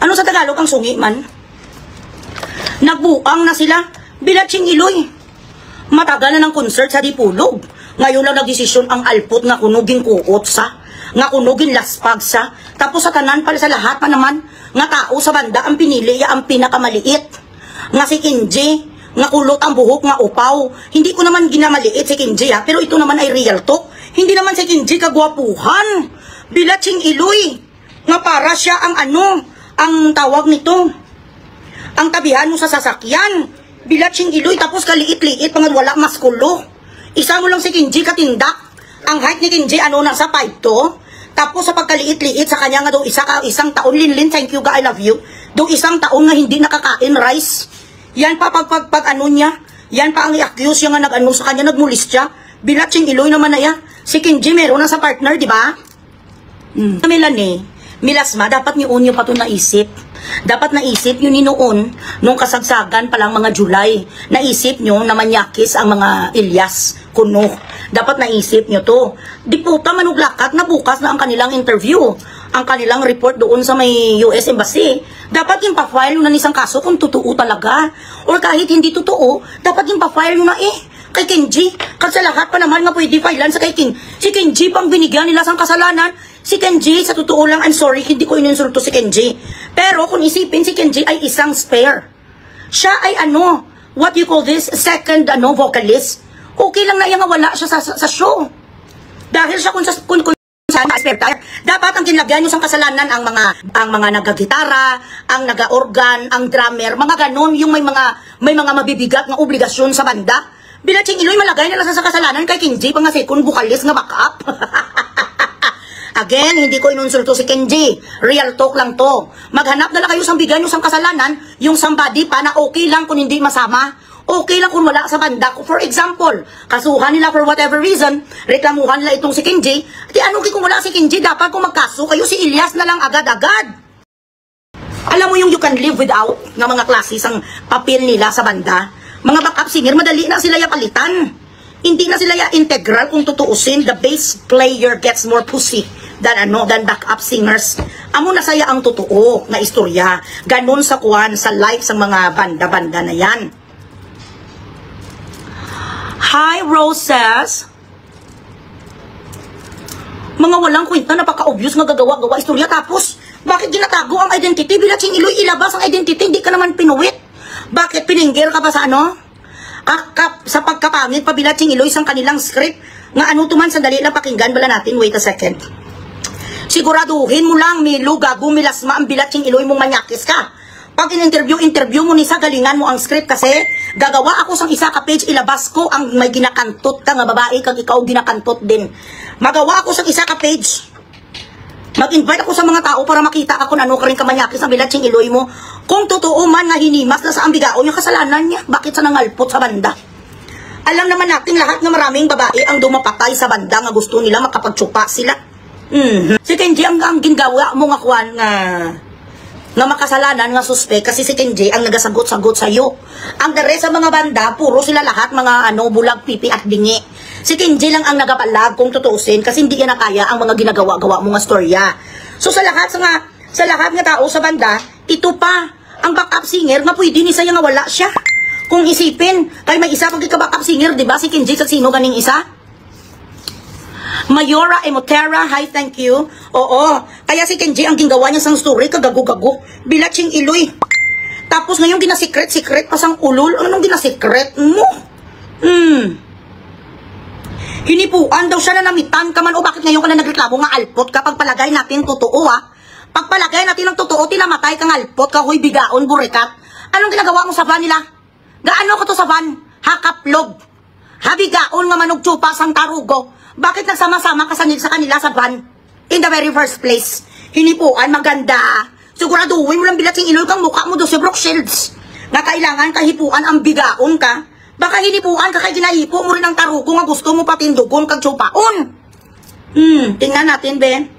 Ano sa Tagalog ang sungi man? Nagbuang na sila. Bilatsing Iloy. Matagal na ng concert sa Dipulog. Ngayon lang nagdesisyon ang alpot nga kunuging kuot sa. Nga kunuging laspag sa. Tapos sa tanan pala sa lahat pa naman. Nga tao sa banda ang pinili ang pinakamaliit. Nga si Kenji. Nga kulot ang buhok nga upaw. Hindi ko naman ginamaliit si Kenji ha. Pero ito naman ay real talk. Hindi naman si Kenji kagwapuhan. Bilatsing Iloy. Nga para siya ang ang tawag nito. Ang tabihan mo sa sasakyan. Bilatsing Iloy, tapos kaliit-liit, mga wala maskulo. Isa mo lang si Kenji katindak. Ang height ni Kenji, nasa 5'2". Tapos sa pagkaliit-liit, sa kanya nga daw isang taon, Linlin, thank you, I love you. Daw isang taon nga hindi nakakain rice. Yan pa niya. Yan pa ang i-accuse yung nga sa kanya, nagmulis siya. Bilatsing Iloy naman na yan. Si Kenji meron na sa partner, di ba? Milasma, dapat niyo pa ito naisip. Dapat naisip nyo ni noon, nung kasagsagan palang mga July, naisip nyo na manyakis ang mga Ilyas, Kuno. Dapat naisip nyo to. Di puta manuglakat na bukas na ang kanilang interview, ang kanilang report doon sa may US Embassy. Dapat yung pa-file nyo na isang kaso kung totoo talaga. Or kahit hindi totoo, dapat yung pa-file nyo na kay Kenji. Kasi sa lahat pa naman nga pwede filean sa kay Kenji. Si Kenji pang binigyan nila sang kasalanan. Si Kenji, sa totoo lang, I'm sorry, hindi ko ininsulto si Kenji. Pero kung isipin, si Kenji ay isang spare. Siya ay what you call this, second vocalist. Okay lang na yung wala siya sa show. Dahil siya kung saan spare tire, dapat ang kinlagyan nyo sa kasalanan ang mga nagagitara, ang naga-organ, ang drummer, mga ganon, yung may mga mabibigat na obligasyon sa banda. Bilatsing Iloy, malagay nila sa kasalanan kay Kenji, pang nga second vocalist nga backup. Again, hindi ko inunsulto si Kenji. Real talk lang to. Maghanap na lang kayo sa bigyan nyo sa kasalanan, yung somebody pa na okay lang kung hindi masama. Okay lang kung wala sa banda. For example, kasuhan nila for whatever reason, reklamuhan nila itong si Kenji. Kung wala si Kenji, dapat kung magkaso kayo, si Ilyas na lang agad-agad. Alam mo yung you can live without ng mga klases ang papel nila sa banda. Mga backup singer, madali na sila palitan. Hindi na sila integral kung tutuusin. The bass player gets more pussy than backup singers. Amo na saya ang totoo na istorya. Ganon sa sa life sa mga banda-banda na yan. Hi, Roses. Mga walang kwenta, napaka-obvious nga gagawa-gawa istorya. Tapos, bakit ginatago ang identity? Bilatsing Iloy, ilabas ang identity, hindi ka naman pinuwit. Bakit piningger ka ba sa sa pagkapangit pa Bilatsing Iloy sang kanilang script? Nga tuman, sandali lang pakinggan bala natin. Wait a second. Siguraduhin mo lang, Milo, gago, milasma ang Bilatsing Iloy mong manyakis ka. Pag in-interview mo ni sa galingan mo ang script kasi gagawa ako sang isa ka page, ilabas ko ang may ginakantot ka nga babae kag ikaw ginakantot din. Magawa ako sang isa ka page. Mag-invite ako sa mga tao para makita ako na ka rin kamanyakis ang Bilatsing Iloy mo. Kung totoo man na hinimas na sa ambigaon yung kasalanan niya, bakit sa nangalpot sa banda? Alam naman natin lahat na maraming babae ang dumapatay sa banda nga gusto nila makapagtsupa sila. Si Kenji ang gingawa mo nga kuwan nga makasalanan nga suspect kasi si Kenji ang nagasagot-sagot sa iyo. Ang dere sa mga banda, puro sila lahat mga bulag, pipi at bingi. Si Kenji lang ang nagapalag kung tutuusin kasi hindi niya nakaya ang mga ginagawa-gawa mo nga storya. So sa lahat nga tao sa banda, ito pa ang backup singer nga pwede ni saya nga wala siya. Kung isipin, kay may isa pag ika-backup singer, di ba? Si Kenji sa sino ganing isa? Mayora Emotera, hi, thank you. Oo, kaya si Kenji ang gingawa niya sang story, kagago-gago. Bilatsing Iloy. Tapos ngayon ginasikret pa sang ulol. Anong ginasikret mo? Hinipuan daw siya na namitan ka man. O bakit ngayon ka na nagreklamo nga alpot kapag palagay natin totoo Pagpalagay natin ng totoo, tinamatay kang alpot ka, huy bigaon, burikat. Anong ginagawa mo sa van nila? Gaano ka to sa van? Hakaplog. Habigaon nga manog tsupa sang tarugo. Bakit nagsama-sama ka sa kanila sa van? In the very first place. Hinipuan, maganda. Siguraduhin mo lang Bilatsing Iloy kang mukha mo do si Brooke Shields. Na kailangan kahipuan ang bigaon ka. Baka hinipuan ka kay ginahipo mo rin ang tarugo nga gusto mo patindugon kag tsupaon. Tingnan natin, Ben.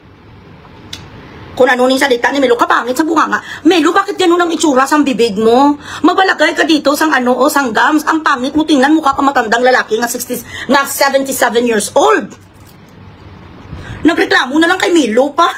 Kung ano ning salita ni Melo, kapangit sa bunganga. Melo, bakit gano'n ang itsura sa bibig mo? Mabalagay ka dito sang sang gums. Ang pangit mo, tingnan mukha ka matandang lalaki nga 77 years old. Nagreklamo na lang kay Melo pa.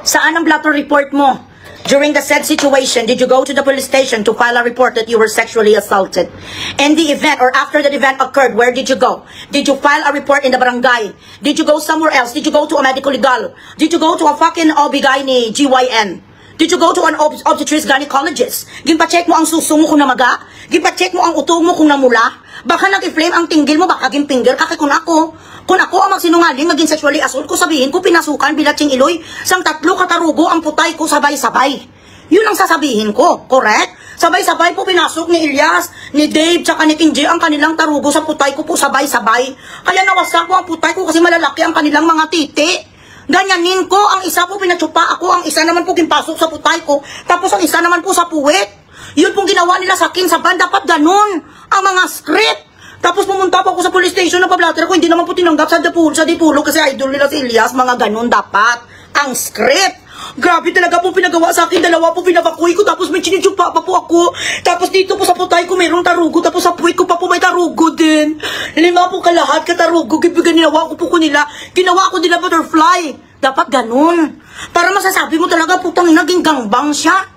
Saan ang blatter report mo? During the said situation, did you go to the police station to file a report that you were sexually assaulted? In the event or after the event occurred, where did you go? Did you file a report in the barangay? Did you go somewhere else? Did you go to a medical legal? Did you go to a fucking OB-GYN, GYN? Did you go to an obstetrics gynecologist? Gimpacheck mo ang suso mo kung namaga? Gimpacheck mo ang utog mo kung namula? Baka nag-inflame ang tinggil mo, baka gimpinger ka kay kun ako. Kung ako ang magsinungaling, maging sexually assault ko, sabihin ko, pinasukan, bilatsing iloy, sang 3 katarugo ang putay ko sabay-sabay. Yun ang sasabihin ko, correct? Sabay-sabay po pinasok ni Elias, ni Dave, tsaka ni King J ang kanilang tarugo sa putay ko po sabay-sabay. Kaya nawasak po ang putay ko kasi malalaki ang kanilang mga titi. Ganyanin ko, ang isa po pinatsupa ako, ang isa naman po kinpasok sa putay ko, tapos ang isa naman po sa puwet. Yun pong ginawa nila sa akin sa van, dapat ganun ang mga script. Tapos pumunta po ako sa police station na pablatter ko, hindi naman po tinanggap sa Dipulo kasi idol nila si Elias, mga ganun dapat. Ang script. Grabe talaga po pinagawa sa akin, 2 po pinabakuy ko, tapos may chinitsupa pa po ako. Tapos dito po sa putay ko mayroong tarugo, tapos sa puwit ko pa po may tarugo din. 5 po kalahat katarugo, ginawa ko po nila. Ginawa ko nila butterfly. Dapat ganun. Para masasabi mo talaga putang naging gangbang siya.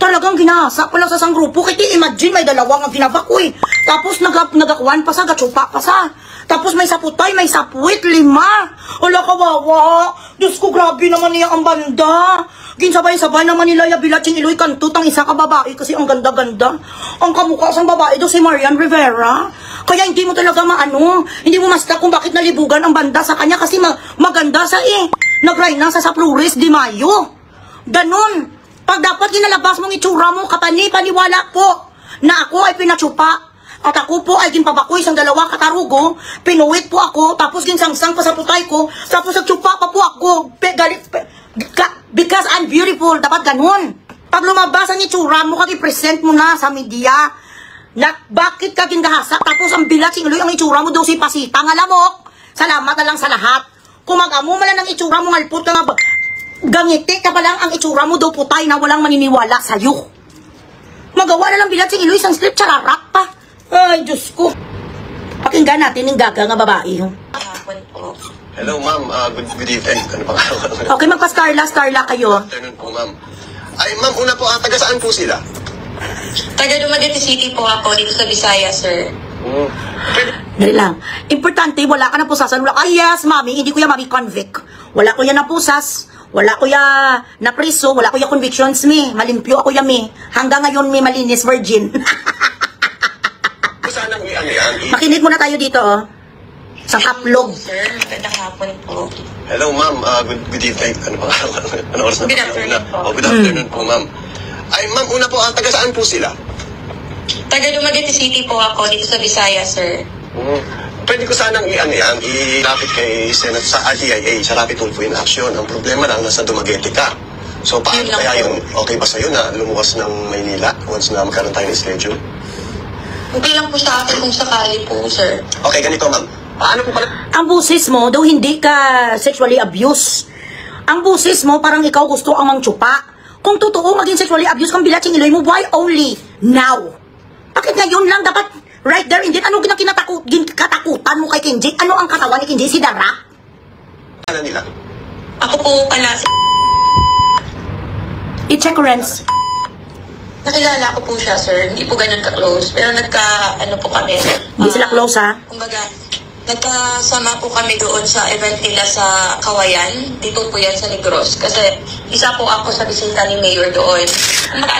Talagang ginasa pa lang sa sang grupo. Kaya imagine may 2 nga ginabakoy. Tapos nagakuan pa sa, gatsupa pa sa. Tapos may saputay, may sapuit, 5. Wala kawawa. Diyos ko, grabe naman niya ang banda. Ginsabay-sabay naman nila yabilatsing iloy kantut ang isa ka babae kasi ang ganda-ganda. Ang kamukha sang babae do si Marian Rivera. Kaya hindi mo talaga hindi mo masta kung bakit nalibugan ang banda sa kanya kasi maganda sa Nagrayna sa Flores de Mayo. Ganun. Pag dapat ginalabas mong itsura mo, paniwala po na ako ay pinatsupa. At ako po ay ginpabakoy sang 2 katarugo, pinuwit po ako, tapos ginsangsang pa sa putay ko, tapos nagtsupa pa po ako. Because I'm beautiful, dapat ganun. Pag lumabas ang itsura mo, kag-present mo na sa media, na bakit ka gingahasak, tapos ang bilat singuloy ang itsura mo daw si Pasita, nga lamok. Salamat na lang sa lahat. Kung mag-amo malang ang itsura mo, ngalpot ka nga ba? Gangiti ka pa lang ang itsura mo daw putay na walang maniniwala sa'yo. Magawa na lang bilat sing iloy isang script, chararak pa. Ay, Diyos ko. Pakinggan natin yung gaga nga babae. Hello, ma'am. Good evening. Ano pa nga? Okay, magpa-starla kayo. Afternoon po, ma'am. Ay, ma'am, una po, taga saan po sila? Taga Dumaguete City po ako, dito sa Visayas, sir. Dali lang. Importante, wala ka na pusas. Ay, yes, mami, hindi ko yan mami convict. Wala ko yan na pusas. Wala ko ya na priso, wala ko ya convictions mi. Malimpyo ako ya mi. Hanggang ngayon mi malinis virgin. Sanang yan. Makinig muna tayo dito oh. Sa kaplog. Sir, magandang hapon po. Hello, ma'am. Good evening. Ano pa nga? Ano oras na? Good afternoon po. Oh, good afternoon po, ma'am. Ay, ma'am, una po, taga saan po sila? Taga Dumaguete City po ako, dito sa Visayas, sir. Pwede ko sanang ilapit kay Senate sa RTIA, sa Rapid Tulfo in Action. Ang problema lang, nasa Dumaguete ka. So, paano Yun lang kaya po. yung okay ba sa'yo na lumuwas ng Maynila once na magkaroon tayo ng schedule? Okay lang po sa akin kung sakali po, sir. Okay, ganito, ma'am. Paano po pala? Ang busis mo, daw hindi ka sexually abused. Ang busis mo, parang ikaw gusto ang mangtsupa. Kung totoo maging sexually abused kang bilatsing iloy mo, why only now? Bakit ngayon lang dapat right there and then? Ano katakutan mo kay Kenji? Ano ang katawan ni Kenji? Si Dara? Ano nila? Ako po pala, I-check Renz. nakilala ko po siya, sir. Hindi po ganun ka-close. Pero ano po kami. Hindi sila close ha? Kumbaga, nagkasama po kami doon sa event nila sa Kawayan. Dito po yan sa Negros. Kasi isa po ako sa bisita ni Mayor doon.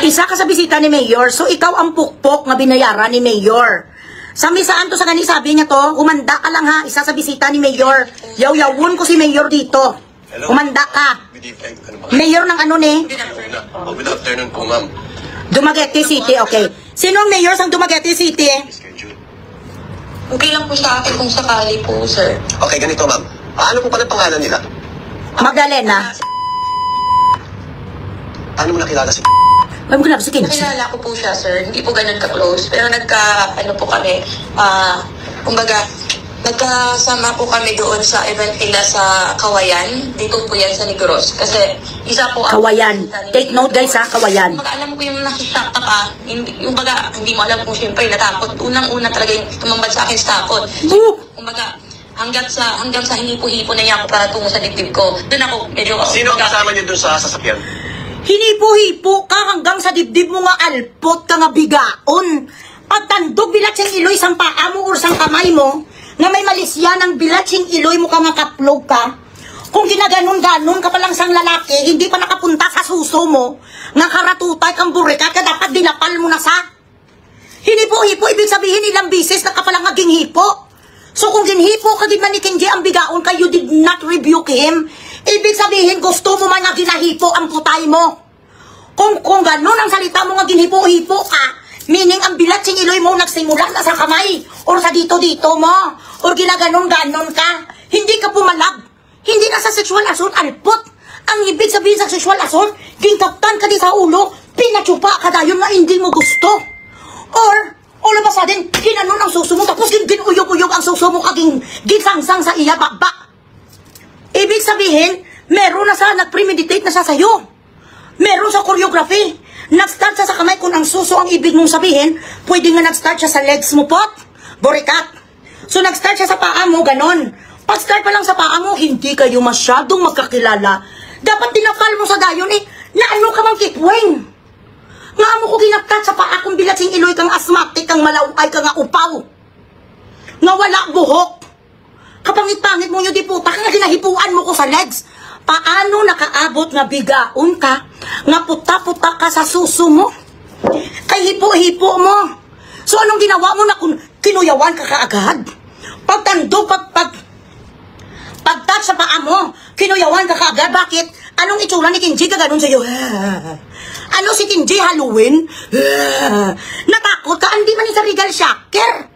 Isa ka sa bisita ni Mayor, so ikaw ang pukpok na binayaran ni Mayor. Sa misaan to sa gani sabi niya to, humanda ka lang ha, isa sa bisita ni Mayor. Yaw-yawon ko si Mayor dito. Humanda ka. Good evening. Ano pa? Mayor ng ano ni? Good afternoon po, ma'am. Dumaguete City, okay. Sino ang mayor sa Dumaguete City? Schedule. Okay lang po sa akin kung sakali po, sir. Okay, ganito, ma'am. Ano po pala pangalan nila? Magdalena. Ano mo nakilala si... Ay, mo ganap si Kenji. Nakilala ko po siya, sir. Hindi po ganun ka-close. Pero ano po kami, kumbaga, nagkasama po kami doon sa event nila sa Kawayan. Dito po yan sa Negros. Kasi isa po Kawayan. Take note guys ha, Kawayan. Kumbaga, alam ko yung nakisakta ka. Yung baga, hindi mo alam kung siyempre natakot. Unang-una talaga yung tumambad sa akin sa takot. Boop! Kumbaga, hanggang sa hinipo-hipo na niya ako para tungo sa dibdib ko. Doon ako medyo... Sino ang kasama niyo dun sa sasakyan? Hinipo-hipo ka hanggang sa dibdib mo nga alpot ka nga bigaon. Pagtandog bilatsing iloy sang paa mo or sang kamay mo, nga may malisya ng bilatsing iloy mo ka nga kaplog ka. Kung ginaganon-ganon ka pa lang sang lalaki, hindi pa nakapunta sa suso mo, nga karatutay kang burikat ka, dapat dinapal mo na sa. Hinipo-hipo, ibig sabihin ilang bisis na ka palang naging hipo. So kung ginhipo ka din man ni King J ang bigaon ka, you did not rebuke him. Ibig sabihin, gusto mo man nga ginahipo ang putay mo. Kung ganon ang salita mo nga ginhipo-hipo ka, meaning ang bilatsing iloy mo nagsimula na sa kamay, or sa dito-dito mo, or ginaganon-ganon ka, hindi ka pumalag. Hindi na sa sexual assault, alpot. Ang ibig sabihin sa sexual assault, gintaktan ka di sa ulo, pinatsupa ka dayon na hindi mo gusto. Or, all of a sudden, ginanon ang suso mo, tapos ginuyog-uyog ang suso mo, kaging gisangsang sa iya bakbak. Ibig sabihin, meron na sa nag-premeditate na siya sa'yo. Meron sa choreography. Nag-start siya sa kamay, kung ang suso ang ibig mong sabihin, pwede nga nag-start siya sa legs mo, pot. Borikat. So, nag-start siya sa paa mo, ganon. Pag-start pa lang sa paa mo, hindi kayo masyadong magkakilala. Dapat dinapal mo sa dayon na ano ka mang kitweng. Nga mo ko ginaptat sa paa kung bilatsing iloy kang asthmatic, kang malaukay, kang upaw. Nga wala buhok. Kapangit-pangit mo yung diputa, nga ginahipuan mo ko sa legs. Paano nakaabot nga bigaon ka, nga puta-puta ka sa suso mo? Kay hipo-hipo mo. So anong ginawa mo na kung kinuyawan ka kaagad? Pagtando, pag-touch sa paa mo, kinuyawan ka kaagad. Bakit? Anong itsura ni King J kaganon sa'yo? Ano si King J Halloween? Natakot ka? Hindi man sa regal shocker.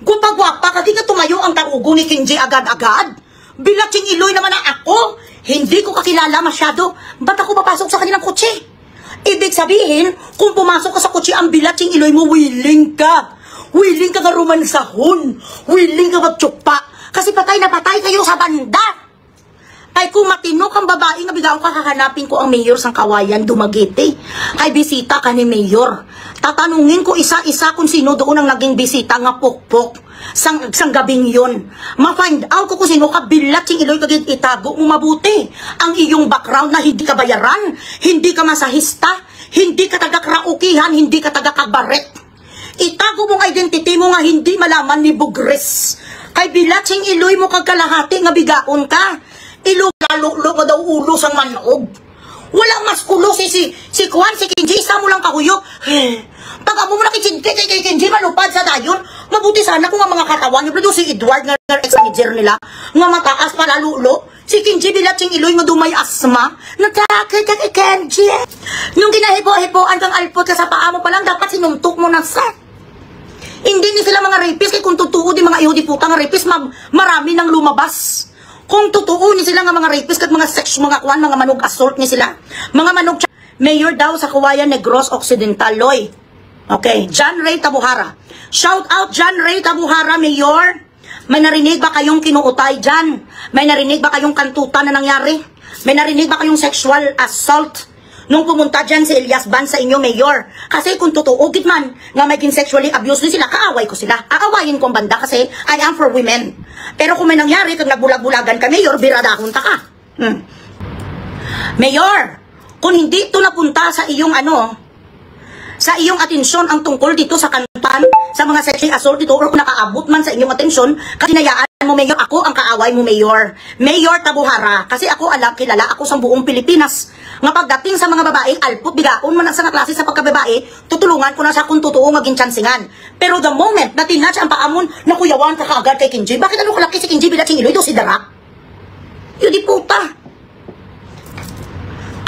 Gupagwapa ka, di ka tumayo ang tarugo ni King J agad-agad. Bilatsing iloy naman na ako. Hindi ko kakilala masyado. Ba't ako papasok sa kanilang kotse? Ibig sabihin, kung pumasok ka sa kotse ang bilatsing iloy mo, willing ka. Willing ka nga romansahon. Willing ka magtsupa. Kasi patay na patay kayo sa banda. Ay kung matino kang babae nga bigaon ka, hahanapin ko ang mayor sang Kawayan, Dumaguete. Ay bisita ka ni mayor. Tatanungin ko isa-isa kung sino doon ang naging bisita nga pukpok sang gabing yun. Ma-find out ko kung sino ka, bilatsing iloy kagid itago mo mabuti. Ang iyong background na hindi ka bayaran, hindi ka masahista, hindi ka taga-kraukihan, hindi ka taga-kabaret. Itago mong identity mo nga hindi malaman ni Bugres. Kay bilatsing iloy mo kagkalahati nga bigaon ka. Ilog-lalo mo daw ulo sang manog. Walang maskulo si Kwan, si King J, isa mo lang kahuyok. Pag amo mo na kay King J, malupad sa dayon. Mabuti sana kung ang mga katawan niyo, pero si Edward nga ex-manager nila, nga mataas pala lulo. Si King J, bilatsing iloy mo dumay asma. Natakit ka kay King J. Nung ginahipo-hipoan kang alpot ka sa paa mo pa lang, dapat sinuntok mo na sa. Hindi ni sila mga rapist, kay kung totoo di mga ihodi puta nga rapist, marami nang lumabas. Kung totoo ni sila nga mga rapist kat mga sex, mga kwan, mga manog assault ni sila. Mga manog mayor daw sa Kawayan Negros Occidental, Loy. Okay, John Ray Tabuhara. Shout out John Ray Tabuhara, mayor. May narinig ba kayong kinuutay dyan? May narinig ba kayong kantutan na nangyari? May narinig ba kayong sexual assault? Nung pumunta dyan si Elias Ban sa inyo, mayor. Kasi kung totoo, gitman, nga maging sexually abused ni sila, kaaway ko sila. Aawayin ko ang banda kasi I am for women. Pero kung may nangyari, kung nagbulag-bulagan ka, mayor, biradahon ta ka. Mayor, kung hindi ito napunta sa iyong sa iyong atensyon ang tungkol dito sa kantan, sa mga sexual assault dito, or kung nakaabot man sa inyong atensyon, katinayaan mo, mayor, ako ang kaaway mo, mayor. Mayor Tabuhara. Kasi ako kilala ako sa buong Pilipinas. Nga pagdating sa mga babae, alpot, bigaon man sa klase sa pagkababae, tutulungan ko na sa kung totoo maging chansingan. Pero the moment na tinatch ang paamon, nakuyawan ka kaagad kay King J. Bakit ano kalaki si King J bilatsing iloy? Ito si Darak. Yun di puta.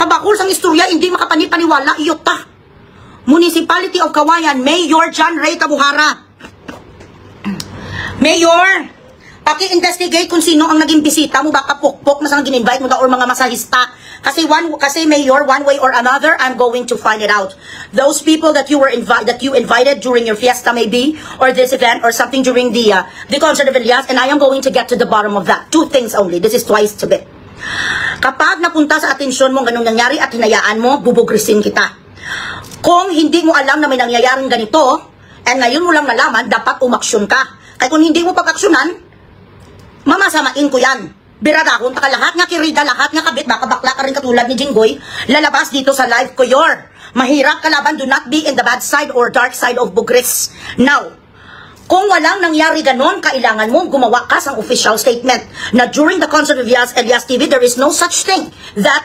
Kabakul sang istorya, hindi makapanipaniwala, iyot ta. Municipality of Kawayan, Mayor John Ray Tabuhara. Mayor, paki-investigate kung sino ang naging bisita mo, baka pukpok na sang gin-invite mo daw or mga masahista. Kasi Mayor, one way or another, I'm going to find it out. Those people that you invited during your fiesta maybe, or this event or something during the concert of Elias, and I am going to get to the bottom of that. Two things only. This is twice to bit. Kapag napunta sa atensyon mo ganung nangyari at hinayaan mo, bubugrisin kita. Kung hindi mo alam na may nangyayaring ganito, and ngayon mo lang nalaman, dapat umaksyon ka. Kaya kung hindi mo pag-aksyonan, Mamasamain ko yan. Biradakon taka lahat nga kirida, lahat nga kabit, baka bakla ka rin katulad ni Jinggoy, lalabas dito sa live ko yor. Mahirap kalaban, do not be in the bad side or dark side of Bugris. Now, kung walang nangyari ganon, kailangan mo gumawa ka ng official statement na during the concert of Elias TV, there is no such thing that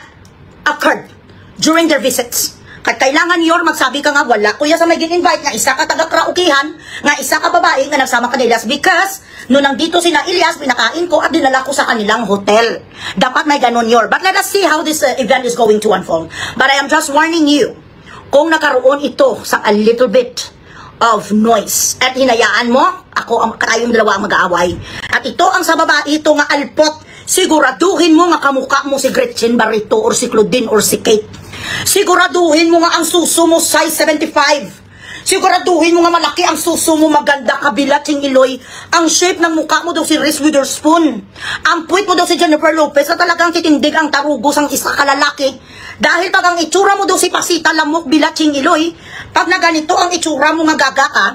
occurred during their visits. Kailangan yor magsabi ka nga wala kuya sa may gin-invite nga isa ka taga-kraukihan, nga isa ka babae nga nagsama ka ni Elias because nung nandito sila Elias, pinakain ko at dinala ko sa kanilang hotel. Dapat may ganon yor. But let us see how this event is going to unfold. But I am just warning you, kung nakaroon ito sa a little bit of noise at hinayaan mo, ako tayong dalawa ang mag-aaway. At ito ang sa babae, ito nga alpot, siguraduhin mo nga kamukha mo si Gretchen Barreto or si Claudine or si Kate. Siguraduhin mo nga ang suso mo size 75. Siguraduhin mo nga malaki ang suso mo, maganda kabila ting Iloy. Ang shape ng mukha mo daw si Reese Witherspoon. Ang puwit mo daw si Jennifer Lopez na talagang titindig ang tarugos ang isa kalalaki. Dahil pag ang itsura mo daw si Pasita Lamok Bilatsing Iloy, pag na ganito ang itsura mo nga gaga ka,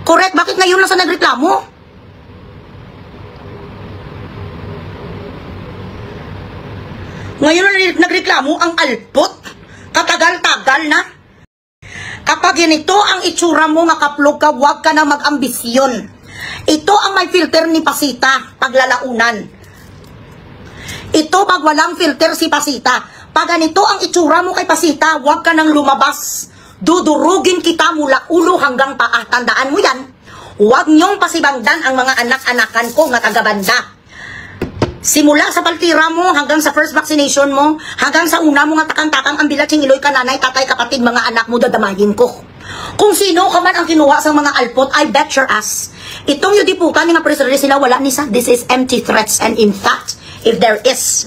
correct, bakit ngayon lang sa nagreklamo? Ngayon nagreklamo ang alpot, katagal-tagal na. Kapag ganito ang itsura mo nga kaplog ka, huwag ka na mag-ambisyon. Ito ang may filter ni Pasita, paglalaunan. Ito pag walang filter si Pasita. Pag ganito ang itsura mo kay Pasita, huwag ka nang lumabas. Dudurugin kita mula ulo hanggang paa. Tandaan mo yan. Huwag niyong pasibangdan ang mga anak-anakan ko nga taga-banda. Simula sa paltira mo hanggang sa first vaccination mo, hanggang sa una mo nga takang-takang ang Bilatsing Iloy ka nanay, tatay, kapatid, mga anak mo, dadamahin ko. Kung sino ka man ang kinuha sa mga alpot, I bet your ass. Itong yudipukan ni nga press release sila, wala ni sa, this is empty threats. And in fact, if there is,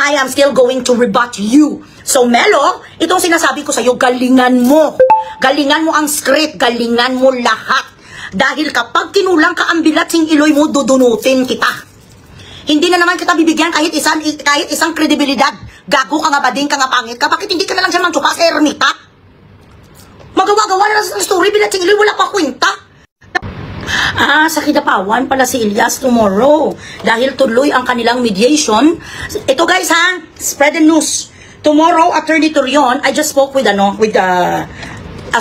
I am still going to rebut you. So Melo, itong sinasabi ko sa'yo, galingan mo. Galingan mo ang script, galingan mo lahat. Dahil kapag kinulang ka ang Bilatsing Iloy mo, dudunutin kita. Hindi na naman kita bibigyan kahit isang kredibilidad. Gago ka nga, bading ka nga, pangit ka. Bakit hindi ka na lang siya mangtsuka sa ermita? Magawa-gawa na lang sa story, Bilatsing Iloy, wala pa kwenta. Sa Kidapawan pala si Elias tomorrow. Dahil tuloy ang kanilang mediation. Ito guys ha, spread the news. Tomorrow, Attorney Torion, I just spoke with a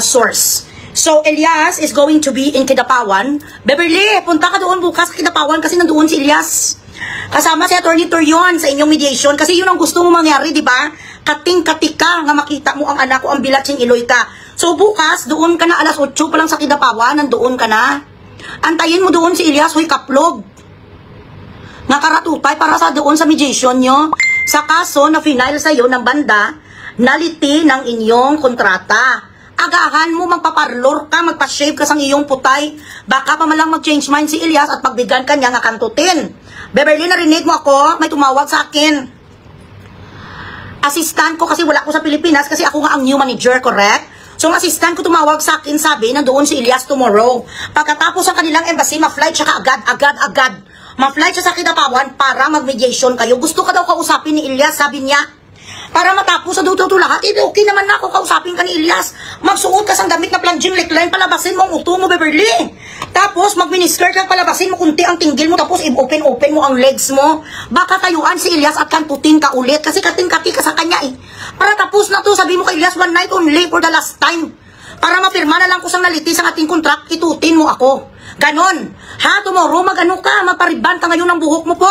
source. So, Elias is going to be in Kidapawan. Beverly, punta ka doon bukas sa Kidapawan kasi nandoon si Elias. Kasama si Attorney Torion sa inyong mediation kasi yun ang gusto mo mangyari, di ba? Kating-katik ka nga makita mo ang anak ko, ang Bilatsing Iloy ka. So, bukas, doon ka na alas 8 pa lang sa Kidapawan, nandoon ka na. Antayin mo doon si Elias, huy kaplog. Nga karatupay para sa doon sa mediation nyo. Sa kaso na final sa'yo ng banda, naliti ng inyong kontrata. Agahan mo, magpaparlor ka, magpa-shave ka sa iyong putay. Baka pa malang mag-change mind si Elias at pagbigyan ka niya nga kantutin. Beverly, narinig mo ako? May tumawag sa akin. Assistant ko kasi wala ko sa Pilipinas kasi ako nga ang new manager, correct? So, ang assistant ko tumawag sa akin, sabi, nandoon si Elias tomorrow. Pagkatapos ang kanilang embassy, ma-flight siya agad. Ma-flight siya sa Kidapawan para mag-mediation kayo. Gusto ka daw kausapin ni Elias, sabi niya. Para matapos sa duto lahat, okay naman na ako kausapin ka ni Elias. Magsuot ka sang damit na plunging neckline, palabasin mo ang uto mo, Beverly. Tapos, mag-miniskirt lang, palabasin mo kunti ang tinggil mo, tapos i-open mo ang legs mo. Baka tayuan si Elias at kantutin ka ulit, kasi kating-kati ka sa kanya eh. Para tapos na to, sabi mo kay Elias, one night only for the last time. Para mapirma na lang ko sang naliti sa ating contract, itutin mo ako. Ganon. Ha, tomorrow, mag-ano ka, magpariban ka ngayon ng buhok mo po.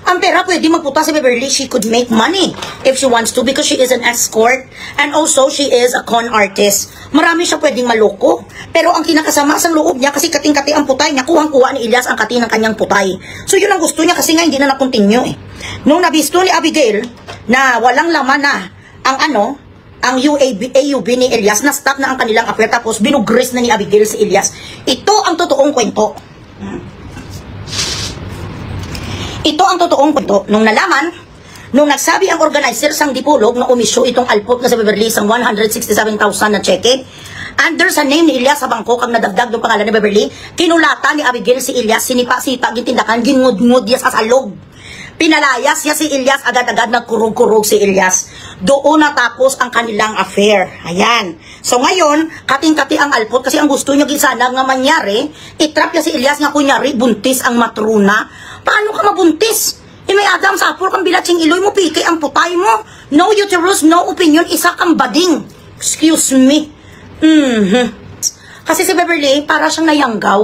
Ang pera pwede magputa si Beverly. She could make money if she wants to because she is an escort and also she is a con artist. Marami siya pwedeng maloko. Pero ang kinakasama sa loob niya kasi kating-kati ang putay niya, kuhang-kuha ni Elias ang kati ng kanyang putay. So yun ang gusto niya kasi nga hindi na na-continue eh. Nung nabisto ni Abigail na walang laman na ang AUB ni Elias, na-stop na ang kanilang affair tapos binugris na ni Abigail si Elias. Ito ang totoong kwento. Ito ang totoong kwento. Nung nalaman, nung nagsabi ang organizer sang Dipolog na umisyo itong alpot na sa Beverly sang 167,000 na cheque, under sa name ni Elias sa bangko kang nadagdag ng pangalan ni Beverly, kinulata ni Abigail si Elias, sinipa-sipa, gitindakan, gingud-ngud yes asalog. Pinalayas niya si Ilyas, agad-agad nagkurog-kurog si Ilyas. Doon natapos ang kanilang affair. Ayan. So ngayon, kating-kati ang alpot kasi ang gusto niya sana nga mangyari, itrap niya si Ilyas nga kunyari, buntis ang matruna. Paano ka mabuntis? May Adam sa apor kang bilatsing iloy mo, piki ang putay mo. No uterus, no opinion, isa kang bading. Excuse me. Kasi si Beverly, para siyang nayanggaw.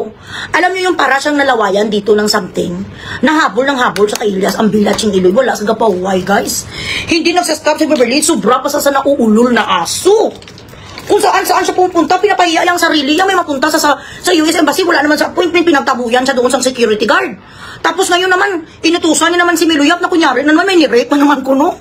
Alam niyo yung para siyang nalawayan dito ng something. Nahabol ng habol sa kay Ilyas, ang bilatsing iloy. Wala sa gapaway, guys. Hindi nagsastop si Beverly, sobra pa sa nauulol na aso. Kung saan siya pupunta, pinapahiya lang sarili niya. May mapunta sa US Embassy, wala naman sa appointment, pinagtabuyan siya doon sa security guard. Tapos ngayon naman, inutusan niya naman si Miluyap na kunyari na naman may nirape na naman kuno.